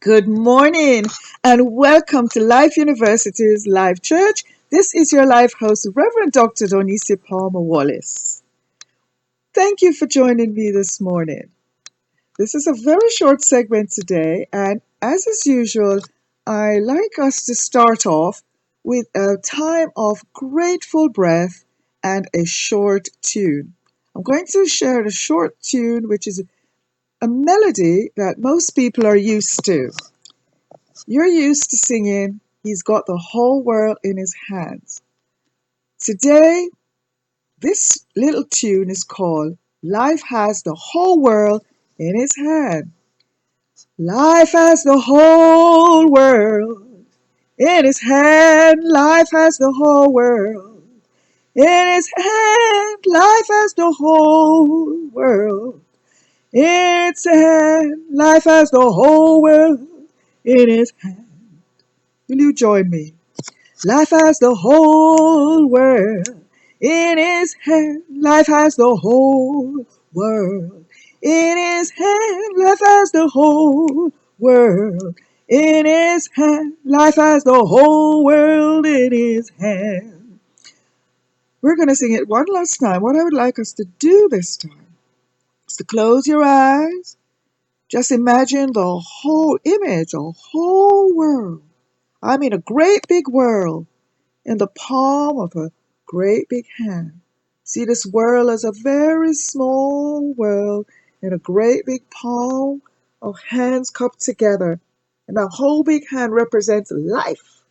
Good morning and welcome to Life University's Live Church. This is your live host, Reverend Dr. Donisi Palmer Wallace. Thank you for joining me this morning. This is a very short segment today, and as is usual, I like us to start off with a time of grateful breath and a short tune. I'm going to share a short tune, which is a melody that most people are used to. You're used to singing, He's got the whole world in His hands. Today, this little tune is called Life Has the Whole World in His Hand. Life has the whole world in His hand. Life has the whole world in His hand. Life has the whole world in its hand. Life has the whole world in His hand. Will you join me? Life has the whole world in His hand. Life has the whole world in His hand. Life has the whole world in His hand. Life has the whole world in His hand. We're going to sing it one last time. What I would like us to do this time is to close your eyes. Just imagine the whole image, a whole world. I mean, a great big world in the palm of a great big hand. See this world as a very small world in a great big palm of hands cupped together. And that whole big hand represents life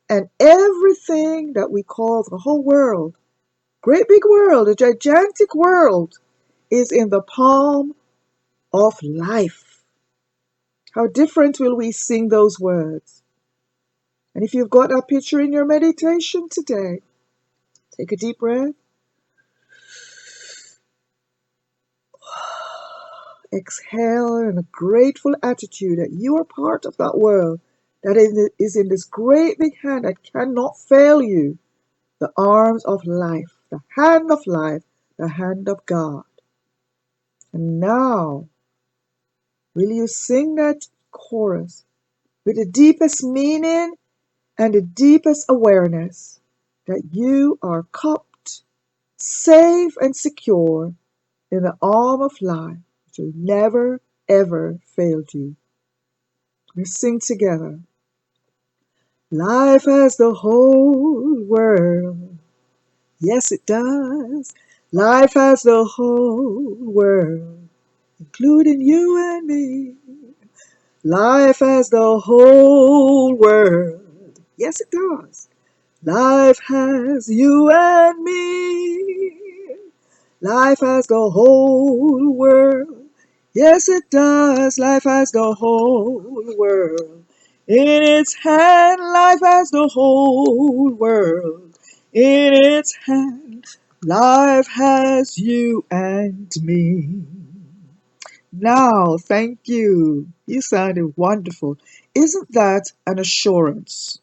and everything that we call the whole world. Great big world, a gigantic world, is in the palm of life. How different will we sing those words? And if you've got that picture in your meditation today, take a deep breath. Exhale in a grateful attitude that you are part of that world that is in this great big hand that cannot fail you. The arms of life, the hand of life, the hand of God. And now, will you sing that chorus with the deepest meaning and the deepest awareness that you are cupped, safe and secure in the arm of life, which will never, ever fail you. Let's sing together. Life has the whole world. Yes, it does. Life has the whole world, including you and me. Life has the whole world. Yes, it does. Life has you and me. Life has the whole world. Yes, it does. Life has the whole world in its hand. Life has the whole world in its hand. Life has you and me. Now, thank you. You sounded wonderful. Isn't that an assurance?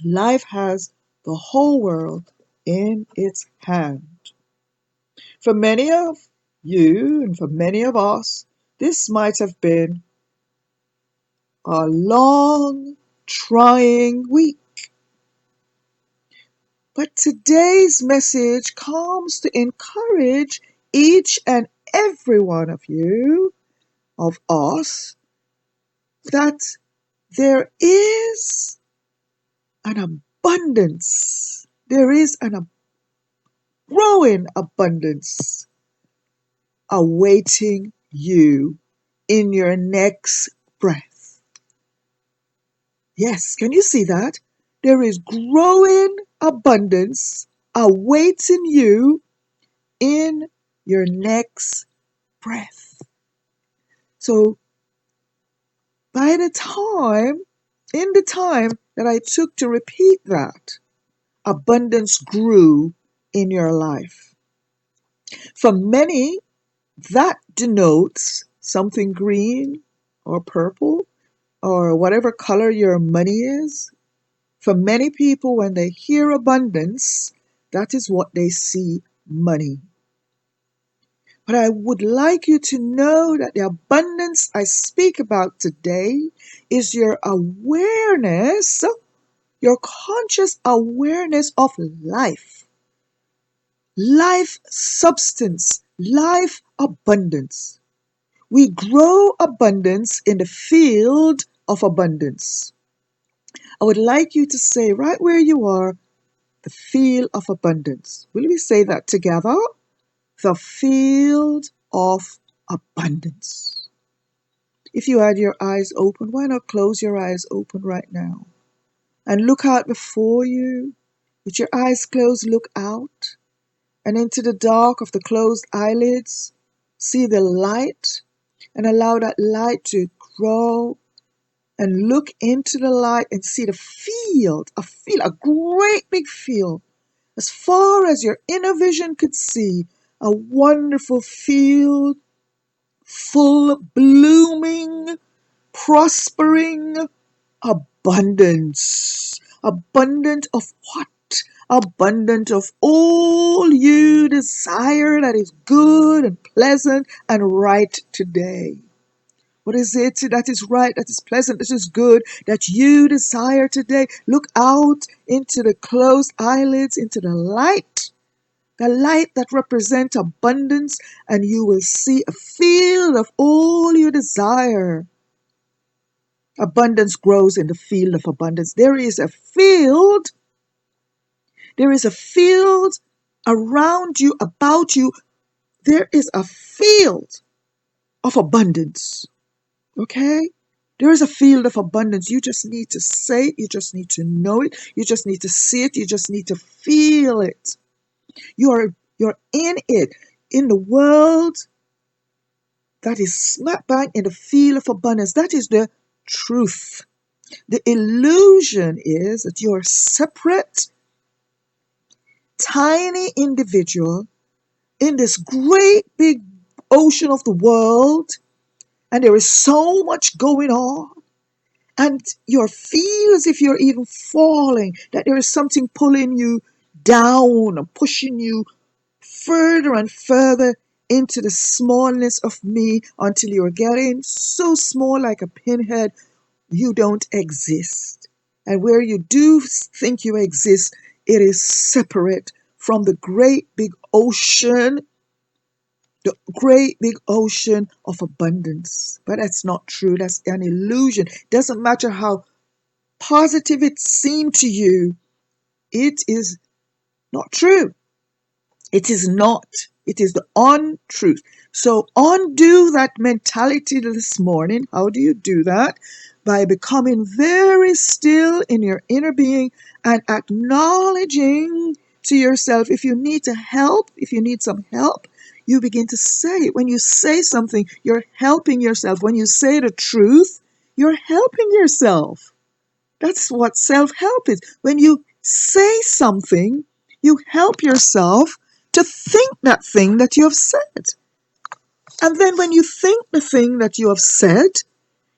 Life has the whole world in its hand. For many of you and for many of us, this might have been a long, trying week. But today's message comes to encourage each and every one of you, of us, that there is an abundance. There is an growing abundance awaiting you in your next breath. Yes, can you see that? There is growing abundance awaiting you in your next breath. So in the time that I took to repeat that, abundance grew in your life. For many, that denotes something green or purple or whatever color your money is. For many people, when they hear abundance, that is what they see, money. But I would like you to know that the abundance I speak about today is your awareness, your conscious awareness of life, life substance, life abundance. We grow abundance in the field of abundance. I would like you to say right where you are, the field of abundance. Will we say that together? The field of abundance. If you had your eyes open, why not close your eyes open right now and look out before you? With your eyes closed, look out and into the dark of the closed eyelids. See the light and allow that light to grow, and look into the light and see the field, a great big field, as far as your inner vision could see, a wonderful field, full, blooming, prospering abundance. Abundant of what? Abundant of all you desire that is good and pleasant and right today. What is it that is right, that is pleasant, that is good, that you desire today? Look out into the closed eyelids, into the light that represents abundance, and you will see a field of all you desire. Abundance grows in the field of abundance. There is a field around you, about you. There is a field of abundance. Okay? There is a field of abundance. You just need to say it. You just need to know it. You just need to see it. You just need to feel it. You're in it. In the world that is smack bang in the field of abundance. That is the truth. The illusion is that you're a separate, tiny individual in this great big ocean of the world, and there is so much going on. And you feel as if you're even falling, that there is something pulling you down and pushing you further and further into the smallness of me until you're getting so small like a pinhead, you don't exist. And where you do think you exist, it is separate from the great big ocean, of abundance. But that's not true. That's an illusion. Doesn't matter how positive it seemed to you, it is not true. It is not. It is the untruth. So undo that mentality this morning. How do you do that? By becoming very still in your inner being and acknowledging to yourself, if you need some help, you begin to say it. When you say something, you're helping yourself. When you say the truth, you're helping yourself. That's what self-help is. When you say something, you help yourself to think that thing that you have said. And then when you think the thing that you have said,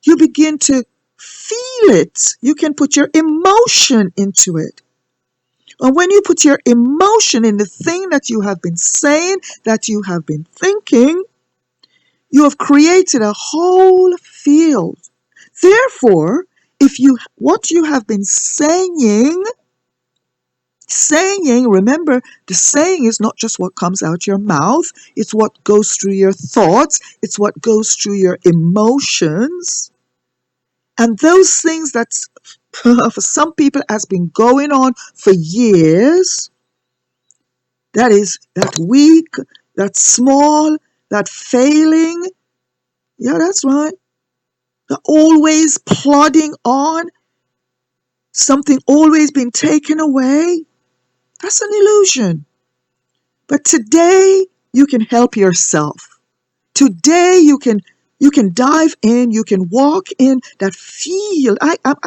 you begin to feel it. You can put your emotion into it. And when you put your emotion in the thing that you have been saying, that you have been thinking, you have created a whole field. Therefore, what you have been saying, remember, the saying is not just what comes out your mouth, it's what goes through your thoughts, it's what goes through your emotions. And those things that for some people has been going on for years, that weak, that small, that failing, yeah, that's right. They're always plodding on, something always being taken away. That's an illusion. But today you can help yourself. Today you can dive in, you can walk in that field. I have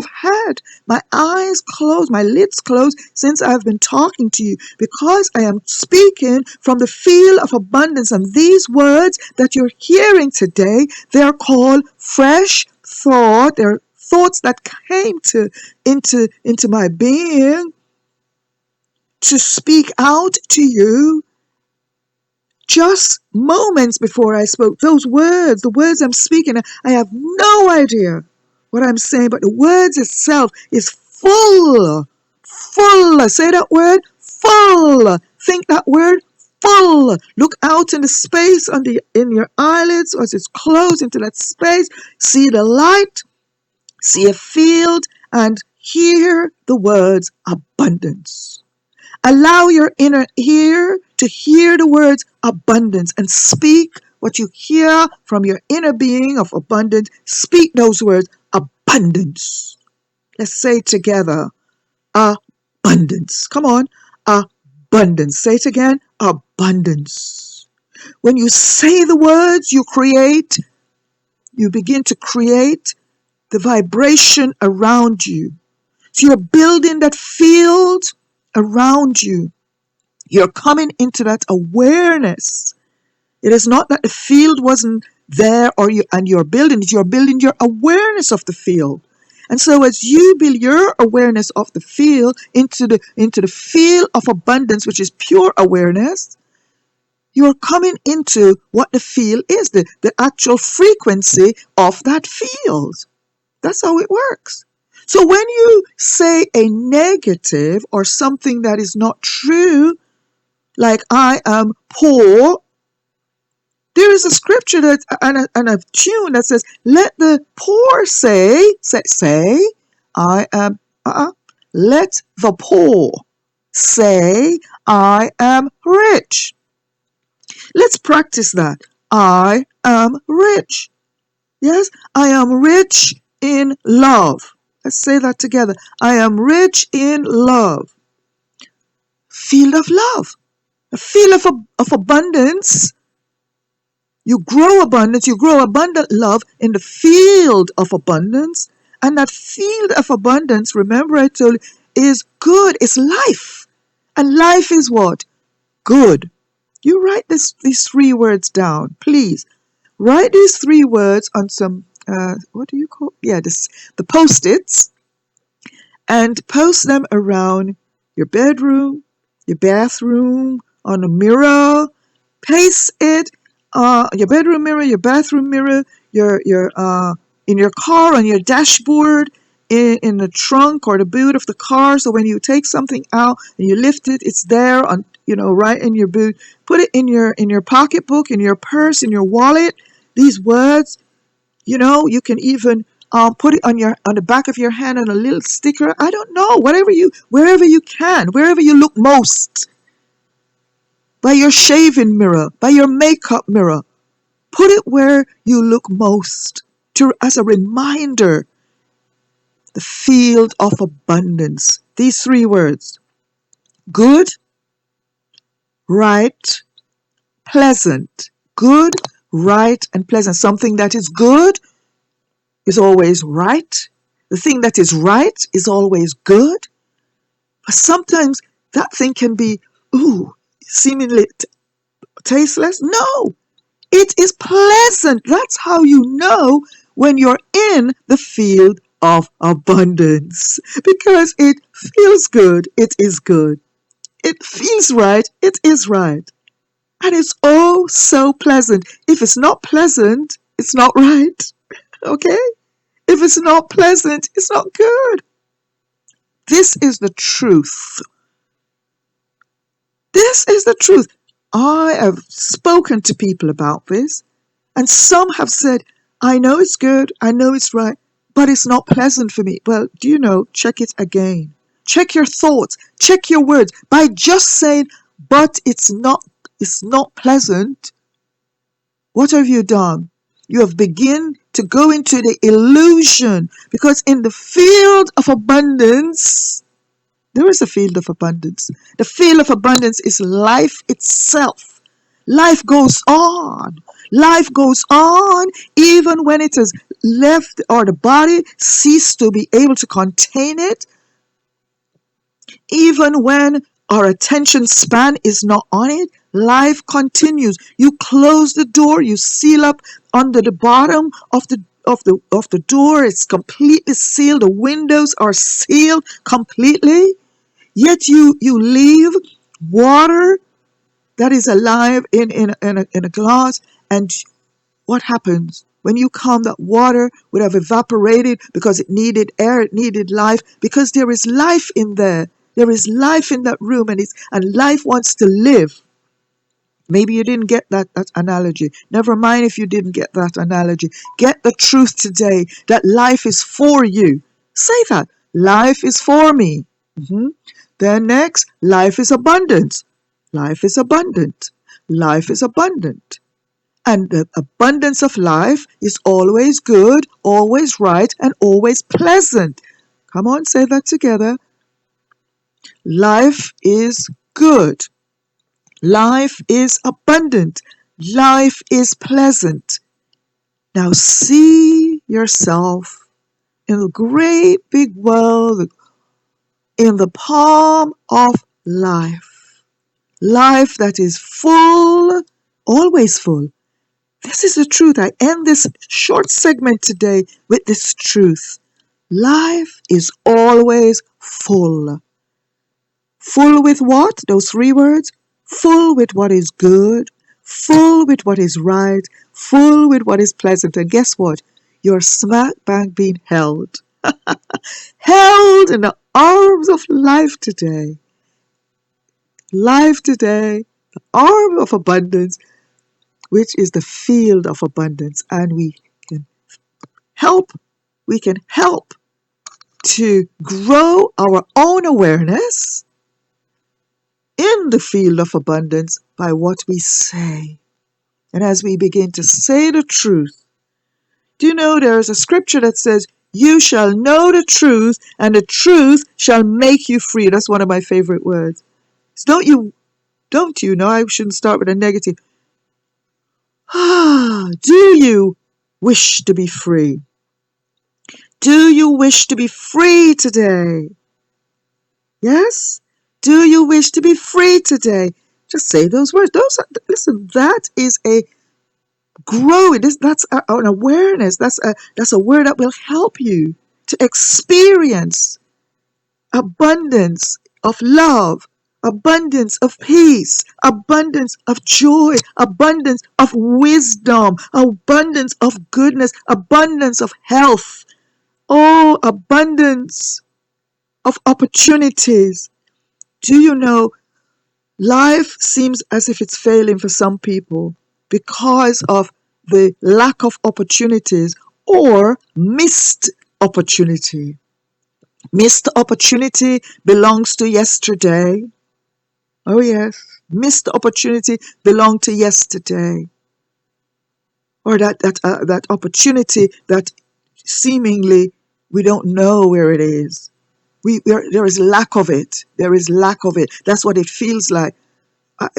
had my eyes closed, my lids closed since I've been talking to you, because I am speaking from the field of abundance. And these words that you're hearing today, they're called fresh thought. They're thoughts that came into my being to speak out to you just moments before I spoke, those words, the words I'm speaking, I have no idea what I'm saying, but the words itself is full, full. Say that word, full. Think that word, full. Look out in the space in your eyelids as it's closed into that space. See the light, see a field, and hear the words abundance. Allow your inner ear to hear the words abundance and speak what you hear from your inner being of abundance. Speak those words abundance. Let's say it together. Abundance. Come on. Abundance. Say it again. Abundance. When you say the words, you begin to create the vibration around you. So you're building that field around you. You're coming into that awareness. It is not that the field wasn't there and you're building it. You're building your awareness of the field. And so as you build your awareness of the field into the field of abundance, which is pure awareness, you're coming into what the field is, the actual frequency of that field. That's how it works. So when you say a negative or something that is not true, like I am poor, there is a scripture and a tune that says, let the poor say, I am, let the poor say, I am rich. Let's practice that. I am rich. Yes, I am rich in love. Let's say that together. I am rich in love. Field of love. A field of abundance. You grow abundant love in the field of abundance. And that field of abundance, remember I told you, is good, is life. And life is what? Good. You write these 3 words down, please. Write these 3 words on some, what do you call? Yeah, the Post-its, and post them around your bedroom, your bathroom, on a mirror. Paste it, your bedroom mirror, your bathroom mirror, your in your car, on your dashboard, in the trunk or the boot of the car. So when you take something out and you lift it, it's there on, right in your boot. Put it in your pocketbook, in your purse, in your wallet. These words, you can even put it on the back of your hand on a little sticker. I don't know, wherever you can, wherever you look most. By your shaving mirror, by your makeup mirror. Put it where you look most, as a reminder. The field of abundance. These 3 words. Good, right, pleasant. Good, right, and pleasant. Something that is good is always right. The thing that is right is always good. But sometimes that thing can be, seemingly tasteless. No, it is pleasant. That's how you know when you're in the field of abundance. Because it feels good, it is good. It feels right, it is right. And it's oh so pleasant. If it's not pleasant, it's not right. Okay? If it's not pleasant, it's not good. This is the truth. This is the truth. I have spoken to people about this, and some have said, I know it's good, I know it's right, but it's not pleasant for me. Well, do you know, check it again. Check your thoughts, check your words. By just saying, but it's not pleasant, what have you done? You have begun to go into the illusion, because in the field of abundance, there is a field of abundance. The field of abundance is life itself. Life goes on. Life goes on even when it is left or the body ceased to be able to contain it. Even when our attention span is not on it, life continues. You close the door, you seal up under the bottom of the door. It's completely sealed. The windows are sealed completely. Yet you leave water that is alive in a glass, and what happens? When you come, that water would have evaporated because it needed air, it needed life, because there is life in there. There is life in that room, and life wants to live. Maybe you didn't get that analogy. Never mind if you didn't get that analogy. Get the truth today that life is for you. Say that. Life is for me. Then next, life is abundant. Life is abundant. Life is abundant. And the abundance of life is always good, always right, and always pleasant. Come on, say that together. Life is good. Life is abundant. Life is pleasant. Now see yourself in the great big world, in the palm of life. Life that is full, always full. This is the truth. I end this short segment today with this truth. Life is always full. Full with what? Those three words. Full with what is good. Full with what is right. Full with what is pleasant. And guess what? You're smack bang being held. Held in the arms of life today. Life today. The arm of abundance, which is the field of abundance. And we can help to grow our own awareness in the field of abundance by what we say. And as we begin to say the truth, do you know there is a scripture that says, you shall know the truth, and the truth shall make you free. That's one of my favorite words. So don't you know, I shouldn't start with a negative. Do you wish to be free? Do you wish to be free today? Yes? Do you wish to be free today? Just say those words. Listen, that is a growing. That's an awareness. That's a word that will help you to experience abundance of love, abundance of peace, abundance of joy, abundance of wisdom, abundance of goodness, abundance of health. Oh, abundance of opportunities. Do you know, life seems as if it's failing for some people because of the lack of opportunities or missed opportunity. Missed opportunity belongs to yesterday. Oh yes, missed opportunity belonged to yesterday. Or that opportunity that seemingly we don't know where it is. There is lack of it. There is lack of it. That's what it feels like.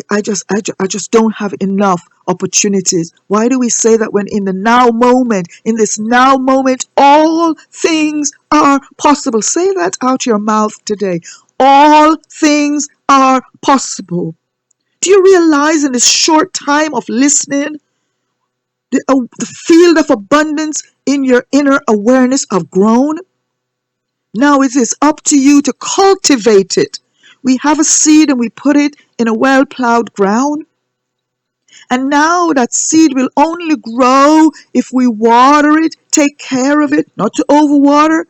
I just don't have enough opportunities. Why do we say that when in this now moment, all things are possible? Say that out your mouth today. All things are possible. Do you realize in this short time of listening, the field of abundance in your inner awareness have grown? Now it is up to you to cultivate it. We have a seed and we put it in a well-plowed ground. And now that seed will only grow if we water it, take care of it, not to overwater,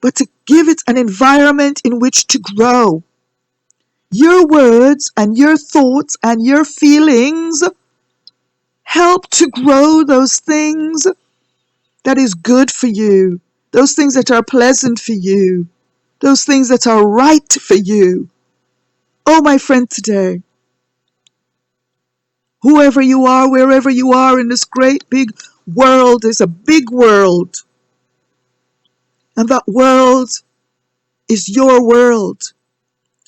but to give it an environment in which to grow. Your words and your thoughts and your feelings help to grow those things that is good for you, those things that are pleasant for you, those things that are right for you. Oh, my friend, today, whoever you are, wherever you are in this great big world, is a big world. And that world is your world.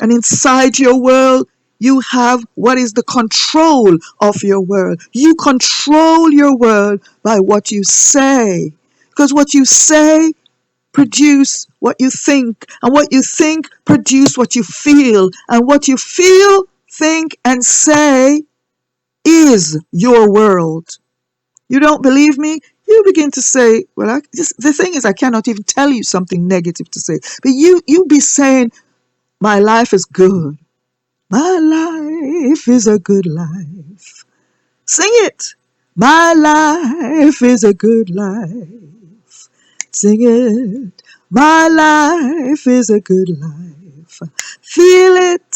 And inside your world, you have what is the control of your world. You control your world by what you say. Because what you say produce what you think. And what you think produce what you feel. And what you feel, think, and say is your world. You don't believe me? You begin to say, well, the thing is, I cannot even tell you something negative to say. But you be saying, my life is good. My life is a good life. Sing it. My life is a good life. Sing it. My life is a good life. Feel it.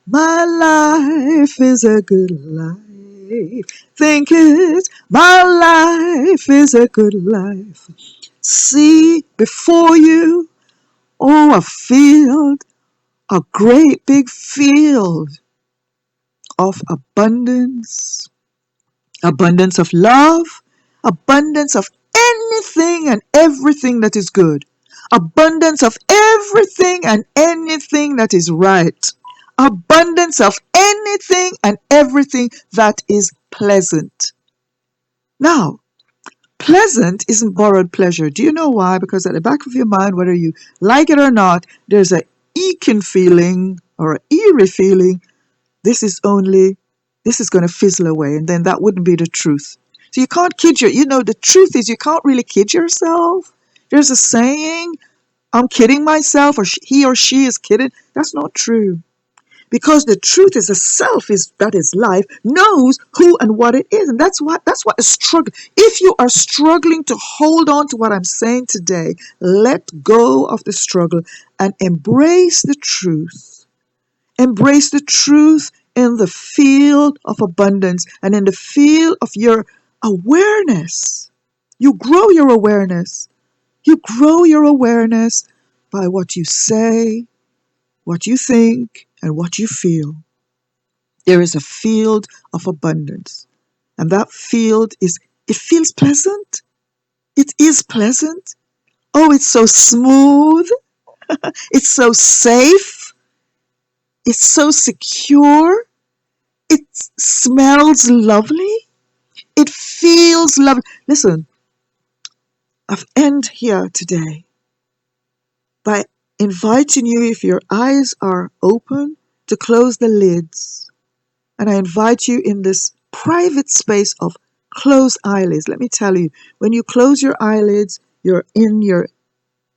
My life is a good life. Think it. My life is a good life. See before you, a field, a great big field of abundance, abundance of love, abundance of anything and everything that is good, abundance of everything and anything that is right, abundance of anything and everything that is pleasant. Now, pleasant isn't borrowed pleasure. Do you know why? Because at the back of your mind, whether you like it or not, there's a aching feeling or an eerie feeling. This is going to fizzle away, and then that wouldn't be the truth. So you can't kid the truth is you can't really kid yourself. There's a saying, I'm kidding myself, or he or she is kidding. That's not true. Because the truth is the self that is life knows who and what it is. And that's what is struggle. If you are struggling to hold on to what I'm saying today, let go of the struggle and embrace the truth. Embrace the truth in the field of abundance and in the field of your awareness. You grow your awareness. You grow your awareness by what you say, what you think, and what you feel. There is a field of abundance. And that field it feels pleasant. It is pleasant. Oh, it's so smooth. It's so safe. It's so secure. It smells lovely. It feels lovely. Listen, I've end here today by inviting you, if your eyes are open, to close the lids. And I invite you in this private space of closed eyelids. Let me tell you, when you close your eyelids, you're in your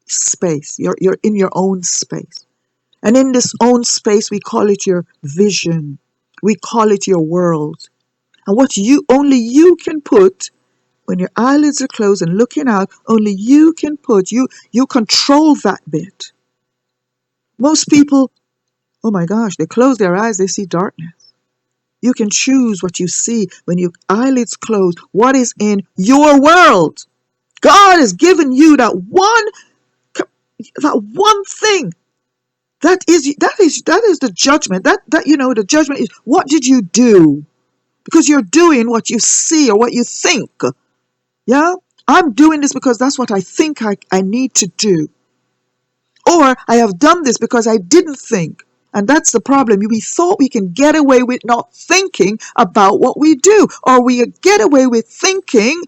space. You're in your own space. And in this own space, we call it your vision. We call it your world. And what only you can put when your eyelids are closed and looking out, only you can put, you control that bit. Most people, oh my gosh, they close their eyes, they see darkness. You can choose what you see when your eyelids close, what is in your world. God has given you that one thing. That is the judgment. The judgment is, what did you do? Because you're doing what you see or what you think. Yeah? I'm doing this because that's what I think I need to do. Or I have done this because I didn't think. And that's the problem. We thought we can get away with not thinking about what we do. Or we get away with thinking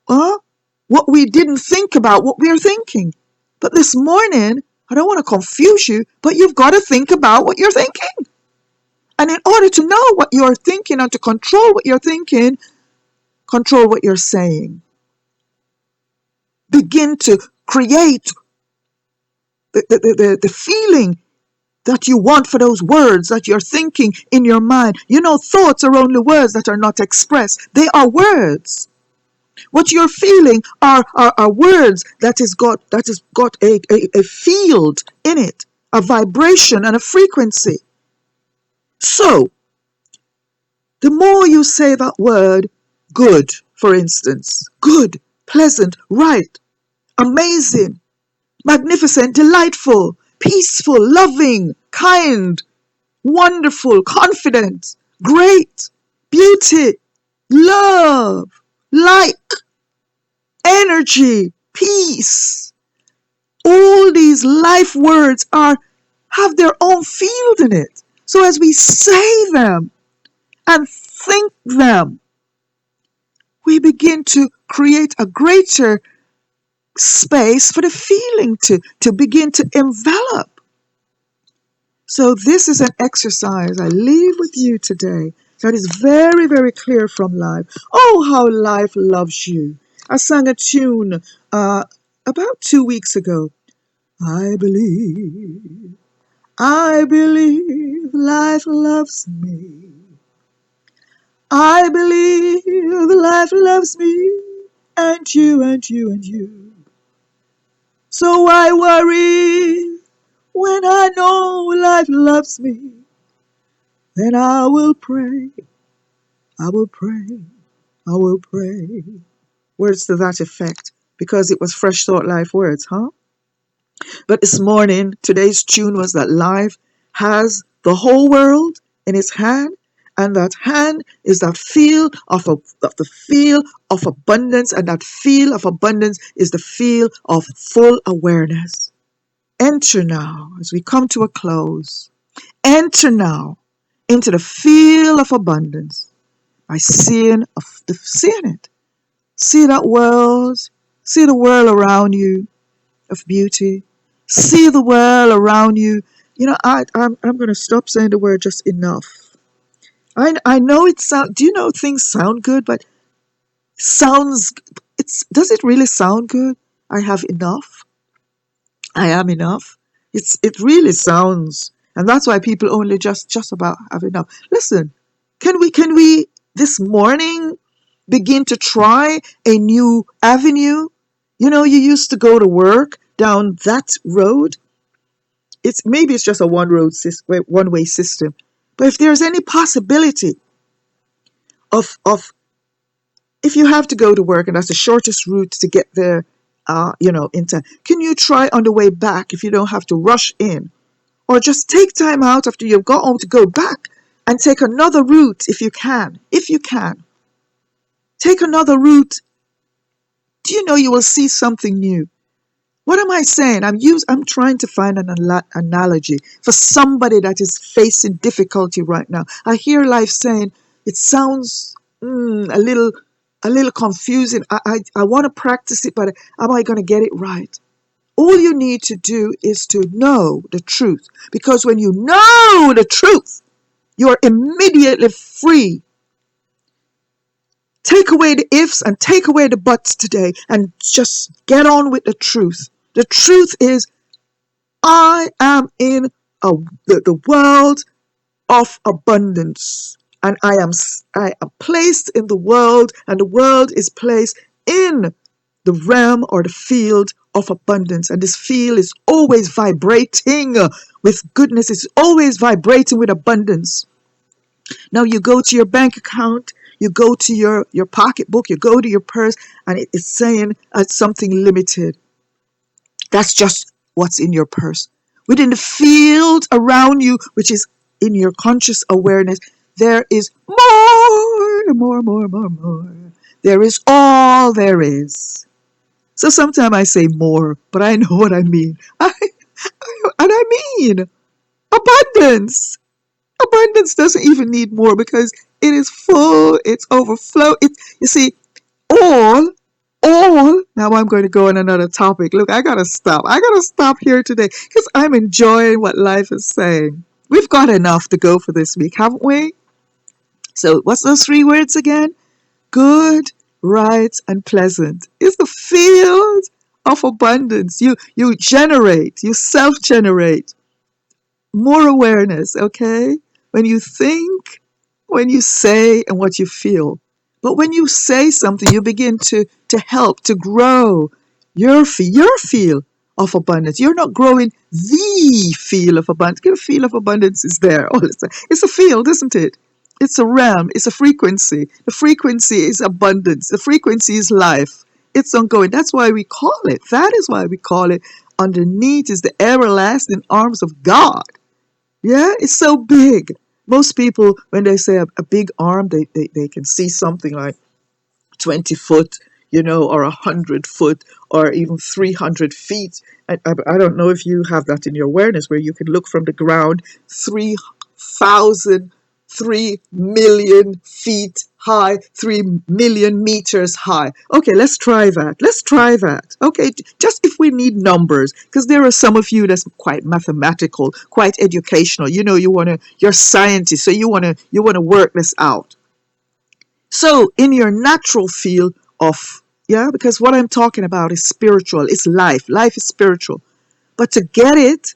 what we didn't think about what we're thinking. But this morning, I don't want to confuse you, but you've got to think about what you're thinking. And in order to know what you're thinking and to control what you're thinking, control what you're saying. Begin to create the feeling that you want for those words that you're thinking in your mind. Thoughts are only words that are not expressed. They are words. What you're feeling are words that has got a field in it, a vibration and a frequency. So, the more you say that word, good, for instance, good, pleasant, right, amazing, magnificent, delightful, peaceful, loving, kind, wonderful, confident, great, beauty, love, like, energy, peace. All these life words have their own field in it. So as we say them and think them, we begin to create a greater space for the feeling to begin to envelop. So this is an exercise I leave with you today that is very, very clear from life. Oh, how life loves you. I sang a tune about 2 weeks ago. I believe I believe life loves me. I believe life loves me, and you, and you, and you. So why worry when I know life loves me? Then I will pray, I will pray, I will pray. Words to that effect, because it was Fresh Thought Life Words, huh? But this morning, today's tune was that life has the whole world in its hand, and that hand is that feel of the feel of abundance, and that feel of abundance is the feel of full awareness. Enter now, as we come to a close, enter now into the feel of abundance by seeing it. See that world, see the world around you of beauty. See the world around you. You know, I'm going to stop saying the word just enough. I know it sound. Do you know things sound good, but sounds. Does it really sound good? I have enough. I am enough. It really sounds, and that's why people only just about have enough. Listen, can we this morning begin to try a new avenue? You know, you used to go to work down that road. It's just a one way system. But if there's any possibility of if you have to go to work and that's the shortest route to get there, in time, can you try on the way back if you don't have to rush in, or just take time out after you've got home to go back and take another route if you can. If you can, take another route. Do you know you will see something new? What am I saying? I'm trying to find an analogy for somebody that is facing difficulty right now. I hear life saying it sounds a little confusing. I want to practice it, but am I going to get it right? All you need to do is to know the truth, because when you know the truth, you're immediately free. Take away the ifs and take away the buts today and just get on with the truth. The truth is, I am in the world of abundance, and I am placed in the world, and the world is placed in the realm or the field of abundance, and this field is always vibrating with goodness. It's always vibrating with abundance. Now you go to your bank account, you go to your pocketbook, you go to your purse, and it's saying something limited. That's just what's in your purse. Within the field around you, which is in your conscious awareness, there is more, more, more, more, more. There is all there is. So sometimes I say more, but I know what I mean. I mean abundance. Abundance doesn't even need more because it is full, it's overflow. You see, all now I'm going to go on another topic. Look, I gotta stop here today because I'm enjoying what life is saying. We've got enough to go for this week, haven't we? So what's those three words again? Good, right, and pleasant. It's the field of abundance. You self-generate more awareness, okay? When you think, when you say, and what you feel. But when you say something, you begin to help, to grow your feel of abundance. You're not growing the feel of abundance. The feel of abundance is there all the time. It's a field, isn't it? It's a realm. It's a frequency. The frequency is abundance. The frequency is life. It's ongoing. That's why we call it. That is why we call it. Underneath is the everlasting arms of God. Yeah, it's so big. Most people, when they say a big arm, they can see something like 20 foot, or 100 foot, or even 300 feet. I don't know if you have that in your awareness where you can look from the ground 3,000, 3,000,000 feet high, 3,000,000 meters high. Okay, let's try that. Let's try that. Okay, just if we need numbers, because there are some of you that's quite mathematical, quite educational. You're scientists, so you wanna work this out. So in your natural field of, yeah, because what I'm talking about is spiritual, it's life. Life is spiritual. But to get it,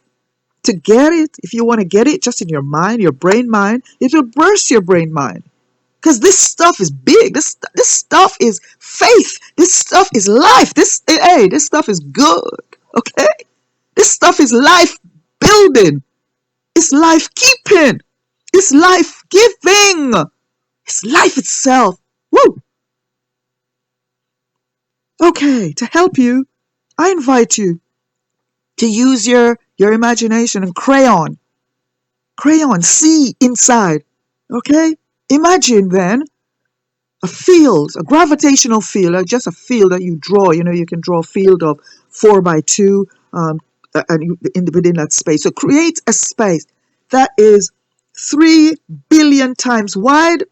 to get it, if you want to get it just in your mind, your brain mind, it will burst your brain mind. Because this stuff is big. This stuff is faith. This stuff is life. This stuff is good. Okay? This stuff is life building. It's life keeping. It's life giving. It's life itself. Woo! Okay, to help you, I invite you to use your imagination and crayon. Crayon, see inside. Okay? Imagine then a field, a gravitational field, just a field that you draw. You can draw a field of 4x2 and within that space. So create a space that is 3 billion times wide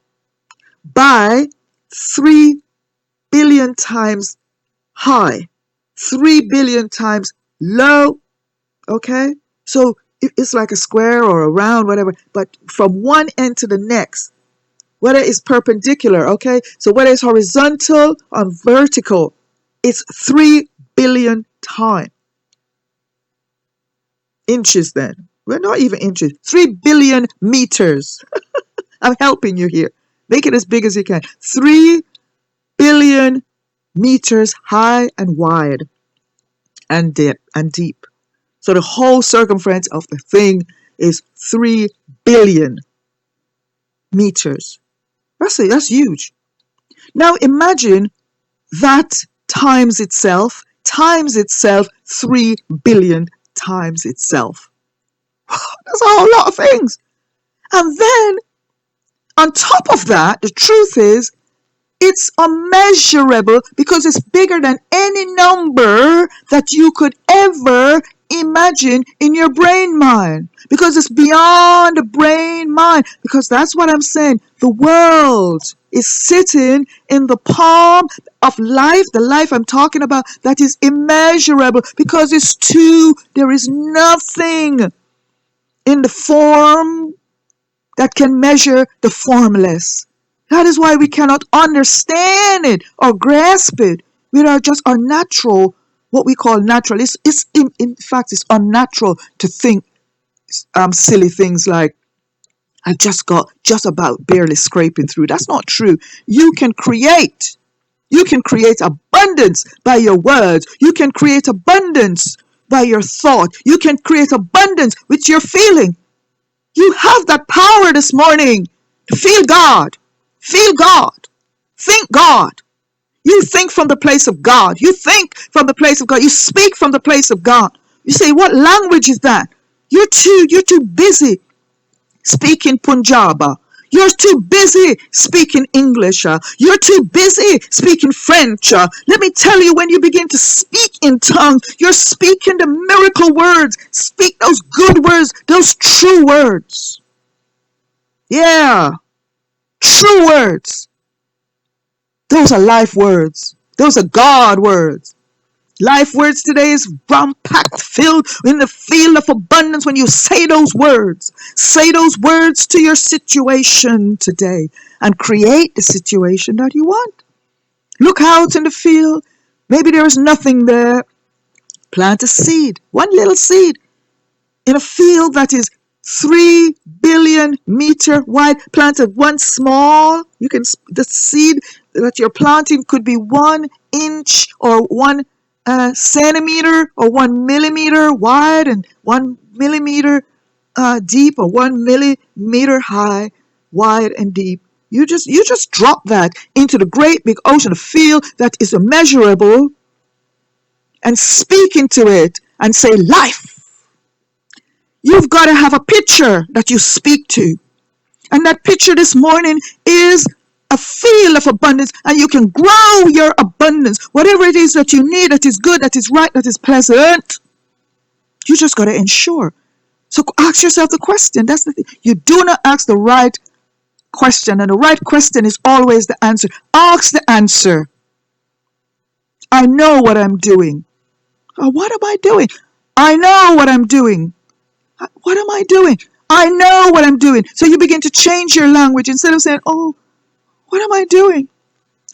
by 3 billion times high, 3 billion times low. Okay? So it's like a square or a round, whatever, but from one end to the next. Whether it's perpendicular, okay? So whether it's horizontal or vertical, it's 3 billion times. Inches then. Well, not even inches. 3 billion meters. I'm helping you here. Make it as big as you can. 3 billion meters high and wide and deep. So the whole circumference of the thing is 3 billion meters. That's huge. Now imagine that times itself 3 billion times itself. That's a whole lot of things. And then on top of that, the truth is it's unmeasurable because it's bigger than any number that you could ever imagine in your brain mind, because it's beyond the brain mind, because that's what I'm saying. The world is sitting in the palm of life, the life I'm talking about, that is immeasurable because there is nothing in the form that can measure the formless. That is why we cannot understand it or grasp it with our natural, what we call natural. In fact, it's unnatural to think silly things like, I've just about barely scraping through. That's not true. You can create. You can create abundance by your words. You can create abundance by your thought. You can create abundance with your feeling. You have that power this morning to feel God. Feel God. Think God. You think from the place of God. You think from the place of God. You speak from the place of God. You say, what language is that? You're too busy speaking Punjabi. You're too busy speaking English. You're too busy speaking French. Let me tell you, when you begin to speak in tongues, you're speaking the miracle words. Speak those good words, those true words. Yeah, true words. Those are life words. Those are God words. Life words today is ram-packed, filled in the field of abundance. When you say those words to your situation today and create the situation that you want. Look out in the field. Maybe there is nothing there. Plant a seed, one little seed, in a field that is 3 billion meter wide. Planted one small. The seed that you're planting could be 1 inch or 1 centimeter or 1 millimeter wide and 1 millimeter deep, or 1 millimeter high, wide and deep. You just drop that into the great big ocean, a field that is immeasurable, and speak into it and say life. You've got to have a picture that you speak to. And that picture this morning is a field of abundance, and you can grow your abundance. Whatever it is that you need, that is good, that is right, that is pleasant, you just got to ensure. So ask yourself the question. That's the thing. You do not ask the right question, and the right question is always the answer. Ask the answer. I know what I'm doing. Oh, what am I doing? I know what I'm doing. What am I doing? I know what I'm doing. So you begin to change your language. Instead of saying, oh, what am I doing?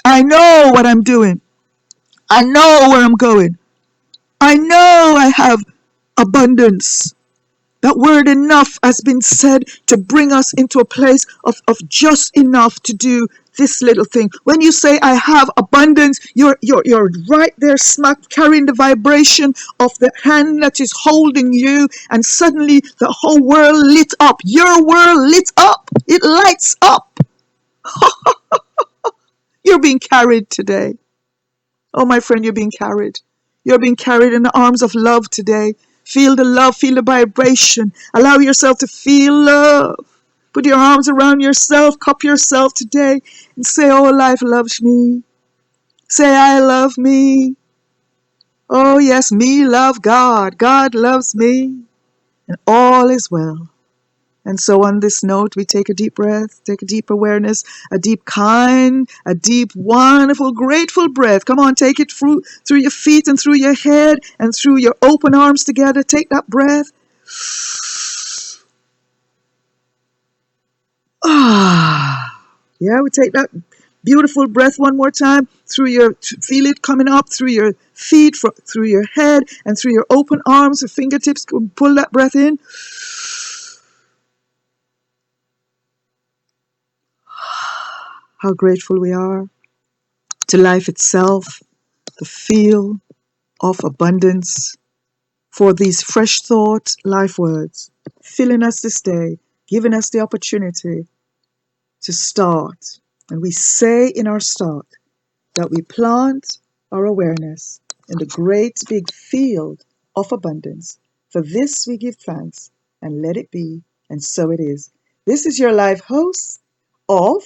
I know what I'm doing. I know where I'm going. I know I have abundance That word enough has been said to bring us into a place of just enough to do this little thing. When you say I have abundance, you're right there smack carrying the vibration of the hand that is holding you, and suddenly the whole world lit up. Your world lit up. It lights up. You're being carried today. Oh, my friend, you're being carried. You're being carried in the arms of love today. Feel the love, feel the vibration. Allow yourself to feel love. Put your arms around yourself, cup yourself today, and say, oh, life loves me. Say, I love me. Oh, yes, me love God. God loves me. And all is well. And so on this note, we take a deep breath, take a deep awareness, a deep kind, a deep, wonderful, grateful breath. Come on, take it through your feet and through your head and through your open arms together. Take that breath. Ah, yeah, we take that beautiful breath one more time through feel it coming up through your feet, through your head, and through your open arms, your fingertips. Pull that breath in. How grateful we are to life itself, the feel of abundance, for these fresh thought life words, filling us this day, giving us the opportunity to start. And we say in our start that we plant our awareness in the great big field of abundance. For this we give thanks, and let it be, and so it is. This is your live host of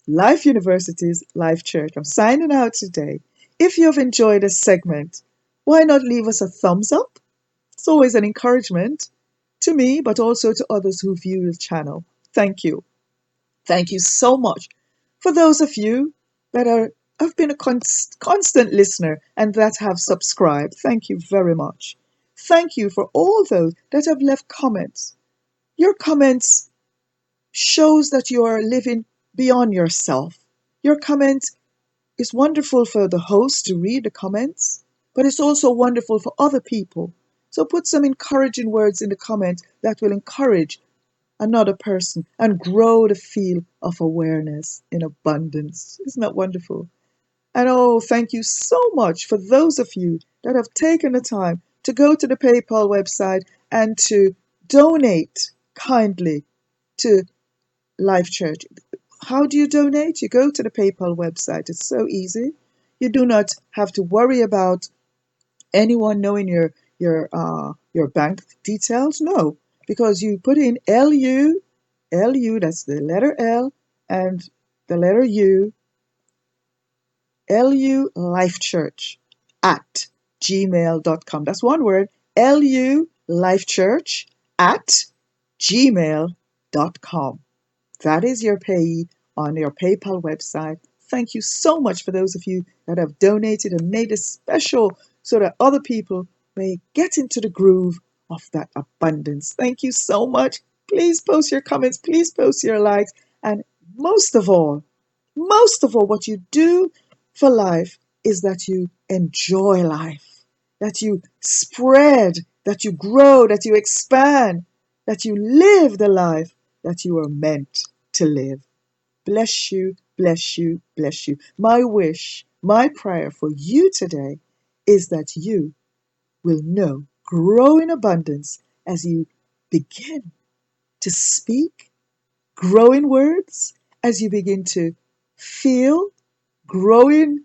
Life University's Life Church. I'm signing out today. If you've enjoyed this segment, why not leave us a thumbs up? It's always an encouragement to me, but also to others who view the channel. Thank you. Thank you so much for those of you that have been a constant listener and that have subscribed. Thank you very much. Thank you for all those that have left comments. Your comments shows that you are living beyond yourself. Your comment is wonderful for the host to read the comments, but it's also wonderful for other people. So put some encouraging words in the comment that will encourage another person and grow the field of awareness in abundance. Isn't that wonderful? And oh, thank you so much for those of you that have taken the time to go to the PayPal website and to donate kindly to Life Church. How do you donate? You go to the PayPal website. It's so easy. You do not have to worry about anyone knowing your bank details. No, because you put in LU, that's the letter L and the letter U, LU Life Church at gmail.com. That's one word, LU Life Church at gmail.com. That is your payee on your PayPal website. Thank you so much for those of you that have donated and made it special so that other people may get into the groove of that abundance. Thank you so much. Please post your comments. Please post your likes. And most of all, what you do for life is that you enjoy life, that you spread, that you grow, that you expand, that you live the life that you are meant to live. Bless you, bless you, bless you. My wish, my prayer for you today is that you will know, grow in abundance as you begin to speak, grow in words, as you begin to feel, grow in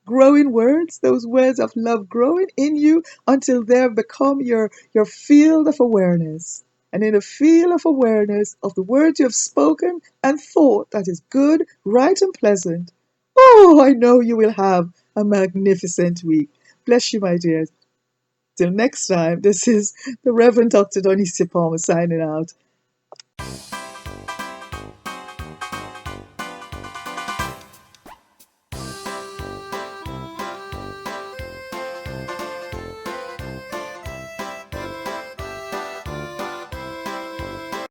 growing words, those words of love growing in you until they become your field of awareness. And in a field of awareness of the words you have spoken and thought that is good, right, and pleasant, oh, I know you will have a magnificent week. Bless you, my dears. Till next time, this is the Reverend Dr. Donisia Palmer signing out.